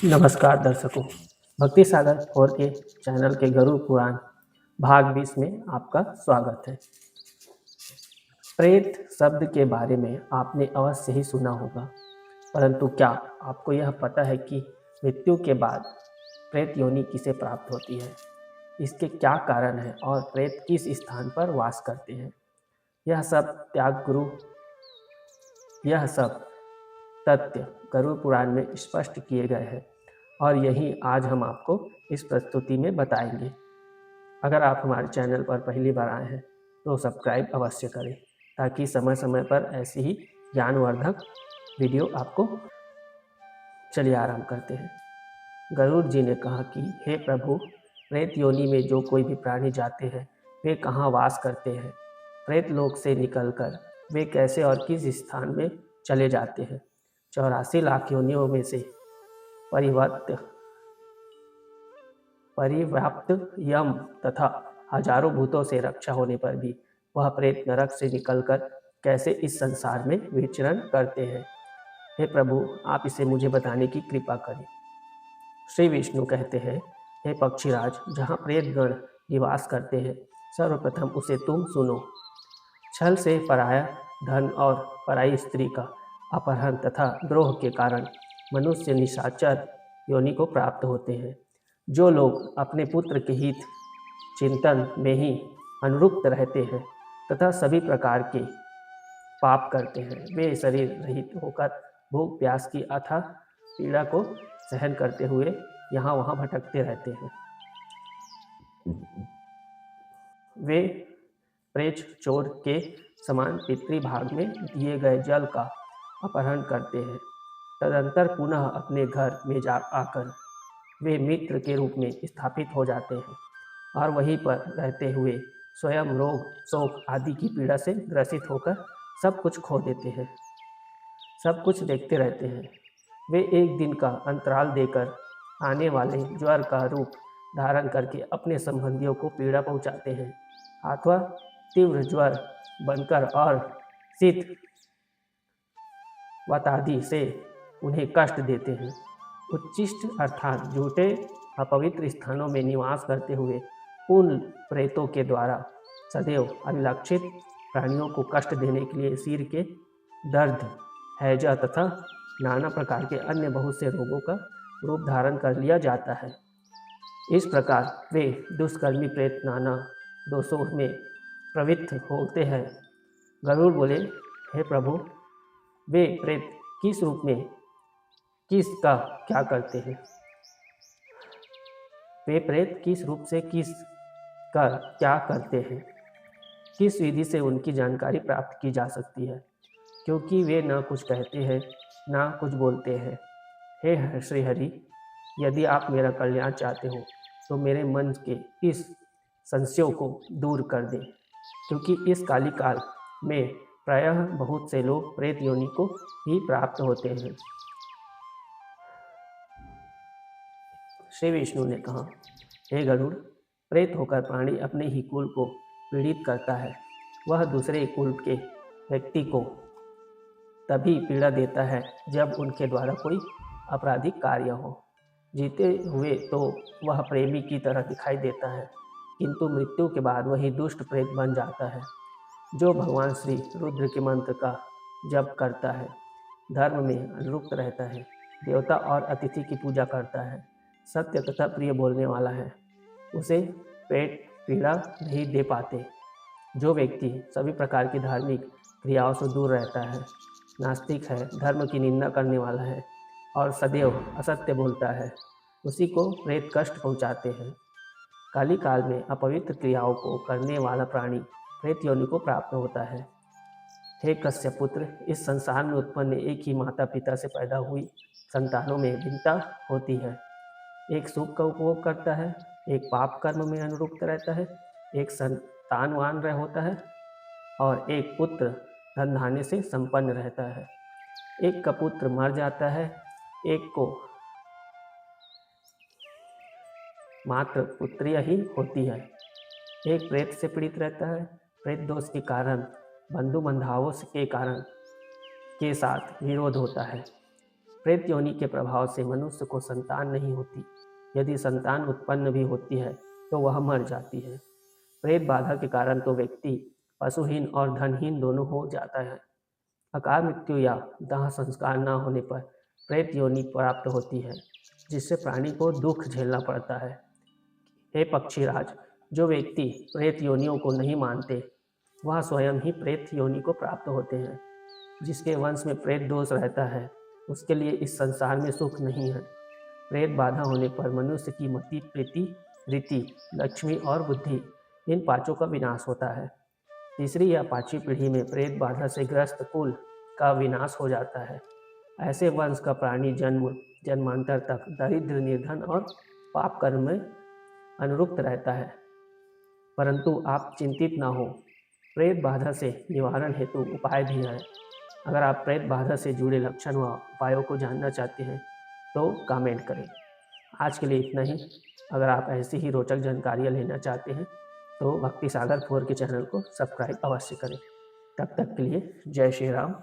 नमस्कार दर्शकों, भक्ति सागर 4 के चैनल के गरुड़ पुराण भाग 20 में आपका स्वागत है। प्रेत शब्द के बारे में आपने अवश्य ही सुना होगा, परंतु क्या आपको यह पता है कि मृत्यु के बाद प्रेत योनि किसे प्राप्त होती है, इसके क्या कारण है और प्रेत किस स्थान पर वास करते हैं? यह सब तथ्य गरुड़ पुराण में स्पष्ट किए गए हैं और यही आज हम आपको इस प्रस्तुति में बताएंगे। अगर आप हमारे चैनल पर पहली बार आए हैं तो सब्सक्राइब अवश्य करें ताकि समय समय पर ऐसी ही ज्ञानवर्धक वीडियो आपको। चलिए आराम करते हैं। गरुड़ जी ने कहा कि हे प्रभु, प्रेत योनि में जो कोई भी प्राणी जाते हैं वे कहाँ वास करते हैं? प्रेत लोक से निकलकर वे कैसे और किस स्थान में चले जाते हैं? 84 लाख योनियों में से परिव्याप्त यम तथा हजारों भूतों से रक्षा होने पर भी वह प्रेत नरक से निकलकर कैसे इस संसार में विचरण करते हैं? हे प्रभु, आप इसे मुझे बताने की कृपा करें। श्री विष्णु कहते हैं, हे पक्षीराज, जहाँ प्रेत गण निवास करते हैं सर्वप्रथम उसे तुम सुनो। छल से पराया धन और पराई स्त्री का अपहरण तथा द्रोह के कारण मनुष्य निशाचर योनि को प्राप्त होते हैं। जो लोग अपने पुत्र के हित चिंतन में ही अनुरक्त रहते हैं तथा सभी प्रकार के पाप करते हैं, वे शरीर रहित होकर भूख प्यास की अथाह पीड़ा को सहन करते हुए यहाँ वहाँ भटकते रहते हैं। वे प्रेत चोर के समान पितृभाग में दिए गए जल का अपहरण करते हैं। तदंतर पुनः अपने घर में आकर वे मित्र के रूप में स्थापित हो जाते हैं और वहीं पर रहते हुए स्वयं रोग शोक आदि की पीड़ा से ग्रसित होकर सब कुछ खो देते हैं, सब कुछ देखते रहते हैं। वे एक दिन का अंतराल देकर आने वाले ज्वर का रूप धारण करके अपने संबंधियों को पीड़ा पहुंचाते हैं अथवा तीव्र ज्वर बनकर और शीत वातादि से उन्हें कष्ट देते हैं। उच्चिष्ट अर्थात झूठे अपवित्र स्थानों में निवास करते हुए उन प्रेतों के द्वारा सदैव अभिलक्षित प्राणियों को कष्ट देने के लिए सिर के दर्द, हैजा तथा नाना प्रकार के अन्य बहुत से रोगों का रूप धारण कर लिया जाता है। इस प्रकार वे दुष्कर्मी प्रेत नाना दोषों में प्रवृत्त होते हैं। गरुड़ बोले, हे प्रभु, वे प्रेत किस रूप में किसका क्या करते हैं? वे प्रेत किस रूप से किस का क्या करते हैं? किस विधि से उनकी जानकारी प्राप्त की जा सकती है, क्योंकि वे न कुछ कहते हैं न कुछ बोलते हैं। हे श्री हरि, यदि आप मेरा कल्याण चाहते हो तो मेरे मन के इस संशयों को दूर कर दें, क्योंकि इस काली काल में प्रायः बहुत से लोग प्रेत योनि को ही प्राप्त होते हैं। श्री विष्णु ने कहा, हे गरुड़, प्रेत होकर प्राणी अपने ही कुल को पीड़ित करता है। वह दूसरे कुल के व्यक्ति को तभी पीड़ा देता है जब उनके द्वारा कोई आपराधिक कार्य हो। जीते हुए तो वह प्रेमी की तरह दिखाई देता है, किंतु मृत्यु के बाद वही दुष्ट प्रेत बन जाता है। जो भगवान श्री रुद्र के मंत्र का जप करता है, धर्म में अनुरक्त रहता है, देवता और अतिथि की पूजा करता है, सत्य तथा प्रिय बोलने वाला है, उसे पेट पीड़ा नहीं दे पाते। जो व्यक्ति सभी प्रकार की धार्मिक क्रियाओं से दूर रहता है, नास्तिक है, धर्म की निंदा करने वाला है और सदैव असत्य बोलता है, उसी को प्रेत कष्ट पहुंचाते हैं। काली काल में अपवित्र क्रियाओं को करने वाला प्राणी प्रेत योनि को प्राप्त होता है। हे कश्यप पुत्र, इस संसार में उत्पन्न एक ही माता पिता से पैदा हुई संतानों में भिन्नता होती है। एक सुख का उपभोग करता है, एक पाप कर्म में अनुरक्त रहता है, एक संतानवान होता है और एक पुत्र धन धान्य से संपन्न रहता है। एक का पुत्र मर जाता है, एक को मात्र पुत्रिया ही होती है। एक प्रेत से पीड़ित रहता है। प्रेत दोष के कारण बंधु बंधावों के कारण के साथ विरोध होता है। प्रेत योनि के प्रभाव से मनुष्य को संतान नहीं होती। यदि संतान उत्पन्न भी होती है तो वह मर जाती है। प्रेत बाधा के कारण तो व्यक्ति पशुहीन और धनहीन दोनों हो जाता है। अकाल मृत्यु या दाह संस्कार न होने पर प्रेत योनि प्राप्त होती है, जिससे प्राणी को दुख झेलना पड़ता है। हे पक्षीराज, जो व्यक्ति प्रेत योनियों को नहीं मानते वह स्वयं ही प्रेत योनि को प्राप्त होते हैं। जिसके वंश में प्रेत दोष रहता है उसके लिए इस संसार में सुख नहीं है। प्रेत बाधा होने पर मनुष्य की मति, प्रीति, रीति, लक्ष्मी और बुद्धि इन पांचों का विनाश होता है। तीसरी या पांचवी पीढ़ी में प्रेत बाधा से ग्रस्त कुल का विनाश हो जाता है। ऐसे वंश का प्राणी जन्म जन्मांतर तक दरिद्र, निर्धन और पाप कर्म में अनुरुक्त रहता है। परंतु आप चिंतित न हो, प्रेत बाधा से निवारण हेतु उपाय भी है। अगर आप प्रेत बाधा से जुड़े लक्षण व उपायों को जानना चाहते हैं तो कमेंट करें। आज के लिए इतना ही। अगर आप ऐसी ही रोचक जानकारियाँ लेना चाहते हैं तो भक्ति सागर 4 के चैनल को सब्सक्राइब अवश्य करें। तब तक के लिए जय श्री राम।